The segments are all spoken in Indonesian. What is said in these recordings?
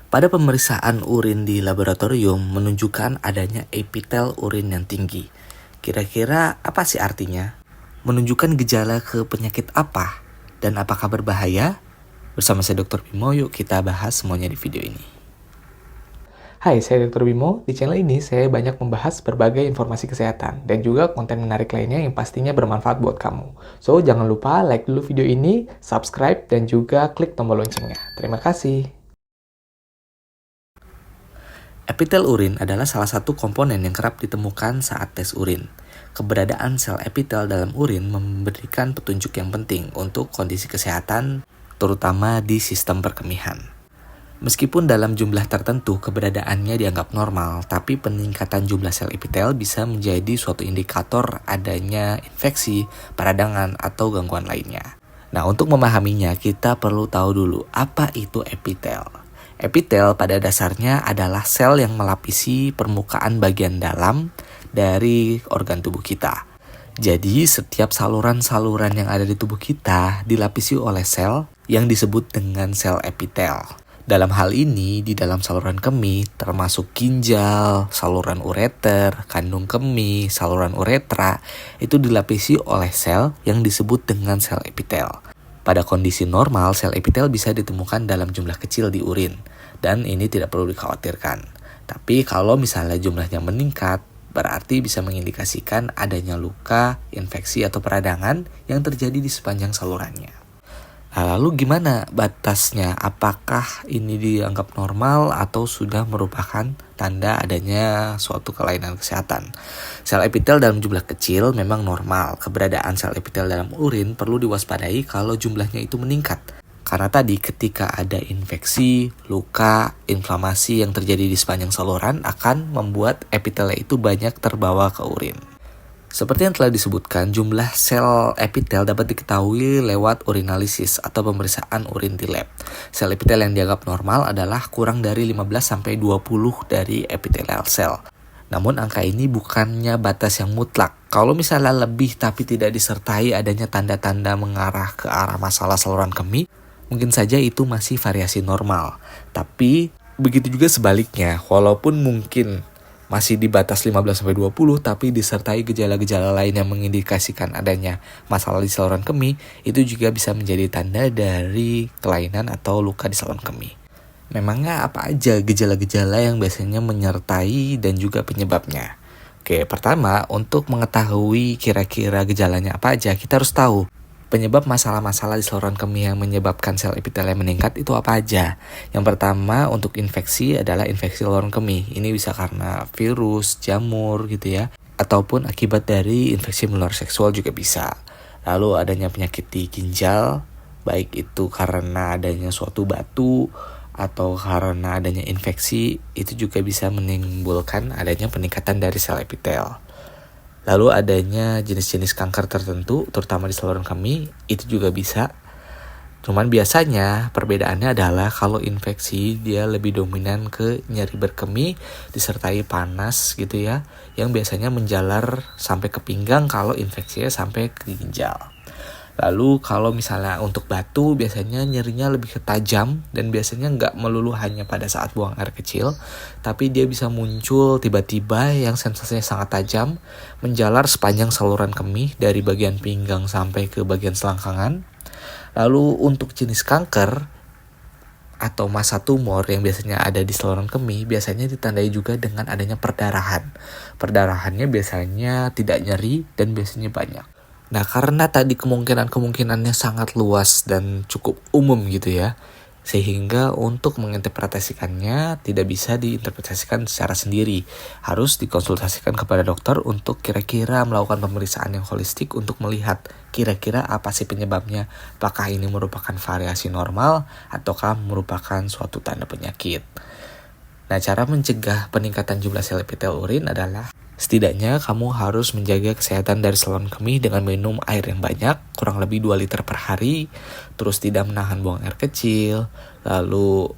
Pada pemeriksaan urin di laboratorium menunjukkan adanya epitel urin yang tinggi. Kira-kira apa sih artinya? Menunjukkan gejala ke penyakit apa? Dan apakah berbahaya? Bersama saya Dr. Bimo, yuk kita bahas semuanya di video ini. Hai, saya Dr. Bimo. Di channel ini saya banyak membahas berbagai informasi kesehatan dan juga konten menarik lainnya yang pastinya bermanfaat buat kamu. So, jangan lupa like dulu video ini, subscribe, dan juga klik tombol loncengnya. Terima kasih. Epitel urin adalah salah satu komponen yang kerap ditemukan saat tes urin. Keberadaan sel epitel dalam urin memberikan petunjuk yang penting untuk kondisi kesehatan, terutama di sistem perkemihan. Meskipun dalam jumlah tertentu keberadaannya dianggap normal, tapi peningkatan jumlah sel epitel bisa menjadi suatu indikator adanya infeksi, peradangan, atau gangguan lainnya. Nah, untuk memahaminya, kita perlu tahu dulu apa itu epitel. Epitel pada dasarnya adalah sel yang melapisi permukaan bagian dalam dari organ tubuh kita. Jadi, setiap saluran-saluran yang ada di tubuh kita dilapisi oleh sel yang disebut dengan sel epitel. Dalam hal ini, di dalam saluran kemih, termasuk ginjal, saluran ureter, kandung kemih, saluran uretra, itu dilapisi oleh sel yang disebut dengan sel epitel. Pada kondisi normal, sel epitel bisa ditemukan dalam jumlah kecil di urin, dan ini tidak perlu dikhawatirkan. Tapi kalau misalnya jumlahnya meningkat, berarti bisa mengindikasikan adanya luka, infeksi, atau peradangan yang terjadi di sepanjang salurannya. Nah, lalu gimana batasnya? Apakah ini dianggap normal atau sudah merupakan tanda adanya suatu kelainan kesehatan? Sel epitel dalam jumlah kecil memang normal. Keberadaan sel epitel dalam urin perlu diwaspadai kalau jumlahnya itu meningkat. Karena tadi ketika ada infeksi, luka, inflamasi yang terjadi di sepanjang saluran akan membuat epitelnya itu banyak terbawa ke urin. Seperti yang telah disebutkan, jumlah sel epitel dapat diketahui lewat urinalisis atau pemeriksaan urin di lab. Sel epitel yang dianggap normal adalah kurang dari 15-20 dari epithelial cell. Namun angka ini bukannya batas yang mutlak. Kalau misalnya lebih tapi tidak disertai adanya tanda-tanda mengarah ke arah masalah saluran kemih, mungkin saja itu masih variasi normal. Tapi begitu juga sebaliknya, walaupun mungkin masih di batas 15-20 tapi disertai gejala-gejala lain yang mengindikasikan adanya masalah di saluran kemih, itu juga bisa menjadi tanda dari kelainan atau luka di saluran kemih. Memangnya apa aja gejala-gejala yang biasanya menyertai dan juga penyebabnya? Oke, pertama, untuk mengetahui kira-kira gejalanya apa aja, kita harus tahu penyebab masalah-masalah di saluran kemih yang menyebabkan sel epitel yang meningkat itu apa aja. Yang pertama, untuk infeksi adalah infeksi saluran kemih. Ini bisa karena virus, jamur gitu ya, ataupun akibat dari infeksi menular seksual juga bisa. Lalu adanya penyakit di ginjal, baik itu karena adanya suatu batu atau karena adanya infeksi, itu juga bisa menimbulkan adanya peningkatan dari sel epitel. Lalu adanya jenis-jenis kanker tertentu, terutama di saluran kemih, itu juga bisa. Cuman biasanya perbedaannya adalah kalau infeksi dia lebih dominan ke nyeri berkemih disertai panas gitu ya, yang biasanya menjalar sampai ke pinggang kalau infeksinya sampai ke ginjal. Lalu kalau misalnya untuk batu biasanya nyerinya lebih tajam dan biasanya nggak melulu hanya pada saat buang air kecil, tapi dia bisa muncul tiba-tiba yang sensasinya sangat tajam, menjalar sepanjang saluran kemih dari bagian pinggang sampai ke bagian selangkangan. Lalu untuk jenis kanker atau massa tumor yang biasanya ada di saluran kemih biasanya ditandai juga dengan adanya perdarahan. Perdarahannya biasanya tidak nyeri dan biasanya banyak. Nah, karena tadi kemungkinannya sangat luas dan cukup umum gitu ya, sehingga untuk menginterpretasikannya tidak bisa diinterpretasikan secara sendiri. Harus dikonsultasikan kepada dokter untuk kira-kira melakukan pemeriksaan yang holistik untuk melihat kira-kira apa sih penyebabnya. Apakah ini merupakan variasi normal ataukah merupakan suatu tanda penyakit. Nah, cara mencegah peningkatan jumlah sel epitel urin adalah setidaknya kamu harus menjaga kesehatan dari saluran kemih dengan minum air yang banyak, kurang lebih 2 liter per hari, terus tidak menahan buang air kecil, lalu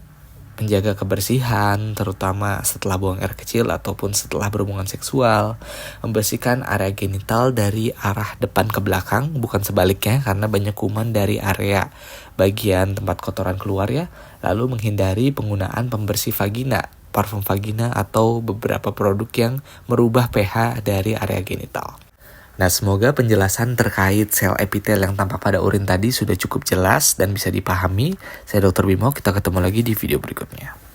menjaga kebersihan, terutama setelah buang air kecil ataupun setelah berhubungan seksual, membersihkan area genital dari arah depan ke belakang, bukan sebaliknya karena banyak kuman dari area bagian tempat kotoran keluar ya, lalu menghindari penggunaan pembersih vagina, parfum vagina atau beberapa produk yang merubah pH dari area genital. Nah, semoga penjelasan terkait sel epitel yang tampak pada urin tadi sudah cukup jelas dan bisa dipahami. Saya Dr. Bimo, kita ketemu lagi di video berikutnya.